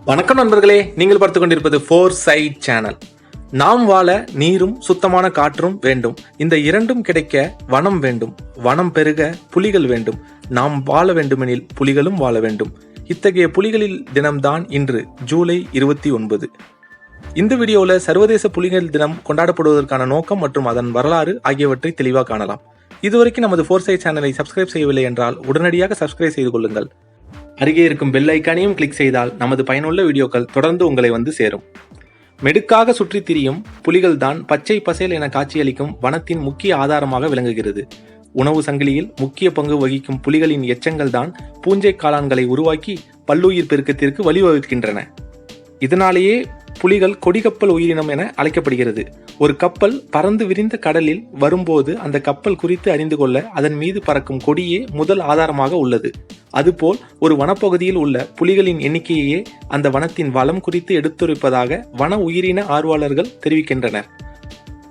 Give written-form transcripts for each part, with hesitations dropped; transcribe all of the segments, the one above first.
வணக்கம் நண்பர்களே, நீங்கள் பார்த்து கொண்டிருப்பது ஃபோர் சைட் சேனல். நாம் வாழ நீரும் சுத்தமான காற்றும் வேண்டும். இந்த இரண்டும் கிடைக்க வனம் வேண்டும். வனம் பெருக புலிகள் வேண்டும். நாம் வாழ வேண்டுமெனில் புலிகளும் வாழ வேண்டும். இத்தகைய புலிகளில் தினம்தான் இன்று ஜூலை 29. இந்த வீடியோவில் சர்வதேச புலிகள் தினம் கொண்டாடப்படுவதற்கான நோக்கம் மற்றும் அதன் வரலாறு ஆகியவற்றை தெளிவாக காணலாம். இதுவரைக்கும் நமது ஃபோர் சைட் சேனலை சப்ஸ்கிரைப் செய்யவில்லை என்றால் உடனடியாக சப்ஸ்கிரைப் செய்து கொள்ளுங்கள். அருகே இருக்கும் பெல் ஐக்கானையும் கிளிக் செய்தால் நமது பயனுள்ள வீடியோக்கள் தொடர்ந்து உங்களை வந்து சேரும். மெடுக்காக சுற்றி திரியும் புலிகள் தான் பச்சை பசேல் என காட்சியளிக்கும் வனத்தின் முக்கிய ஆதாரமாக விளங்குகிறது. உணவு சங்கிலியில் முக்கிய பங்கு வகிக்கும் புலிகளின் எச்சங்கள் தான் பூஞ்சை காளான்களை உருவாக்கி பல்லுயிர் பெருக்கத்திற்கு வழிவகுக்கின்றன. இதனாலேயே புலிகள் கொடிக்கப்பல் உயிரினம் என அழைக்கப்படுகிறது. ஒரு கப்பல் பறந்து விரிந்த கடலில் வரும்போது அந்த கப்பல் குறித்து அறிந்து கொள்ள அதன் மீது பறக்கும் கொடியே முதல் ஆதாரமாக உள்ளது. அதுபோல் ஒரு வனப்பகுதியில் உள்ள புலிகளின் எண்ணிக்கையே அந்த வனத்தின் வளம் குறித்து எடுத்துரைப்பதாக வன உயிரின ஆர்வலர்கள் தெரிவிக்கின்றனர்.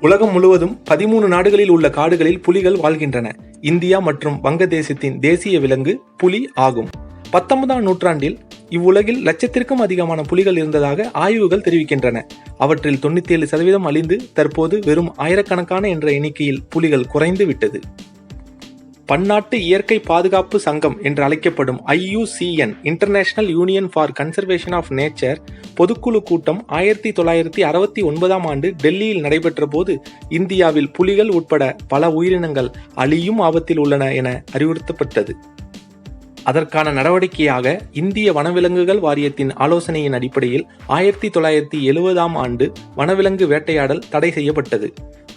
உலகம் முழுவதும் 13 நாடுகளில் உள்ள காடுகளில் புலிகள் வாழ்கின்றன. இந்தியா மற்றும் வங்கதேசத்தின் தேசிய விலங்கு புலி ஆகும். 19ஆம் நூற்றாண்டில் இவ்வுலகில் லட்சத்திற்கும் அதிகமான புலிகள் இருந்ததாக ஆய்வுகள் தெரிவிக்கின்றன. அவற்றில் 97% அழிந்து தற்போது வெறும் ஆயிரக்கணக்கான என்ற எண்ணிக்கையில் புலிகள் குறைந்து விட்டது. பன்னாட்டு இயற்கை பாதுகாப்பு சங்கம் என்று அழைக்கப்படும் IUCN international union for conservation of nature பொதுக்குழு கூட்டம் 1969ஆம் ஆண்டு டெல்லியில் நடைபெற்ற போது இந்தியாவில் புலிகள் உட்பட பல உயிரினங்கள் அழியும் ஆபத்தில் உள்ளன என அறிவுறுத்தப்பட்டது. அதற்கான நடவடிக்கையாக இந்திய வனவிலங்குகள் வாரியத்தின் ஆலோசனையின் அடிப்படையில் 1970ஆம் ஆண்டு வனவிலங்கு வேட்டையாடல் தடை செய்யப்பட்டது.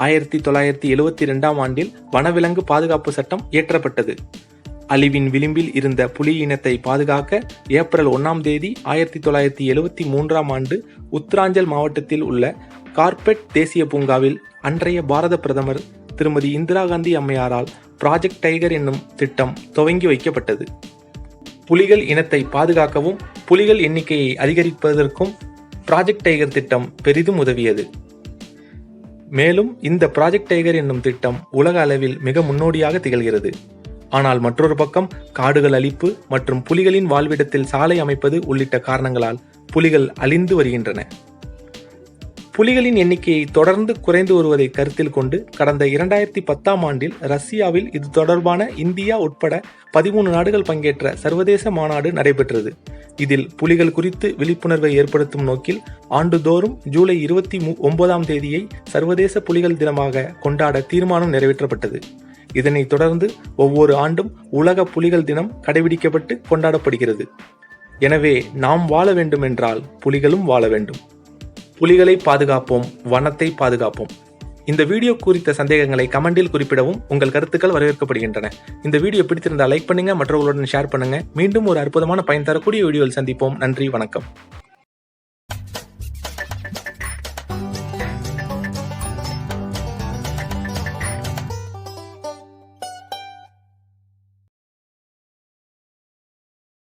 1972ஆம் ஆண்டில் வனவிலங்கு பாதுகாப்பு சட்டம் இயற்றப்பட்டது. அழிவின் விளிம்பில் இருந்த புலி இனத்தை பாதுகாக்க ஏப்ரல் 1ஆம் தேதி 1973ஆம் ஆண்டு உத்தராஞ்சல் மாவட்டத்தில் உள்ள கார்பெட் தேசிய பூங்காவில் அன்றைய பாரத பிரதமர் திருமதி இந்திரா காந்தி அம்மையாரால் ப்ராஜெக்ட் டைகர் என்னும் திட்டம் துவங்கி வைக்கப்பட்டது. புலிகள் இனத்தை பாதுகாக்கவும் புலிகள் எண்ணிக்கையை அதிகரிப்பதற்கும் ப்ராஜெக்ட் டைகர் திட்டம் பெரிதும் உதவியது. மேலும் இந்த ப்ராஜெக்ட் டைகர் என்னும் திட்டம் உலக அளவில் மிக முன்னோடியாக திகழ்கிறது. ஆனால் மற்றொரு பக்கம் காடுகள் அழிப்பு மற்றும் புலிகளின் வாழ்விடத்தில் சாலை அமைப்பது உள்ளிட்ட காரணங்களால் புலிகள் அழிந்து வருகின்றன. புலிகளின் எண்ணிக்கையை தொடர்ந்து குறைந்து வருவதை கருத்தில் கொண்டு கடந்த 2010ஆம் ஆண்டில் ரஷ்யாவில் இது தொடர்பான இந்தியா உட்பட 13 நாடுகள் பங்கேற்ற சர்வதேச மாநாடு நடைபெற்றது. இதில் புலிகள் குறித்து விழிப்புணர்வை ஏற்படுத்தும் நோக்கில் ஆண்டுதோறும் ஜூலை 29ஆம் தேதியை சர்வதேச புலிகள் தினமாக கொண்டாட தீர்மானம் நிறைவேற்றப்பட்டது. இதனைத் தொடர்ந்து ஒவ்வொரு ஆண்டும் உலக புலிகள் தினம் கடைபிடிக்கப்பட்டு கொண்டாடப்படுகிறது. எனவே நாம் வாழ வேண்டும் என்றால் புலிகளும் வாழ வேண்டும். புலிகளை பாதுகாப்போம், வனத்தை பாதுகாப்போம். இந்த வீடியோ குறித்த சந்தேகங்களை கமெண்டில் குறிப்பிடவும். உங்கள் கருத்துக்கள் வரவேற்கப்படுகின்றன. இந்த வீடியோ பிடித்திருந்தால் லைக் பண்ணுங்க, மற்றவர்களுடன் ஷேர் பண்ணுங்க. மீண்டும் ஒரு அற்புதமான பயன் தரக்கூடிய வீடியோவில் சந்திப்போம். நன்றி, வணக்கம்.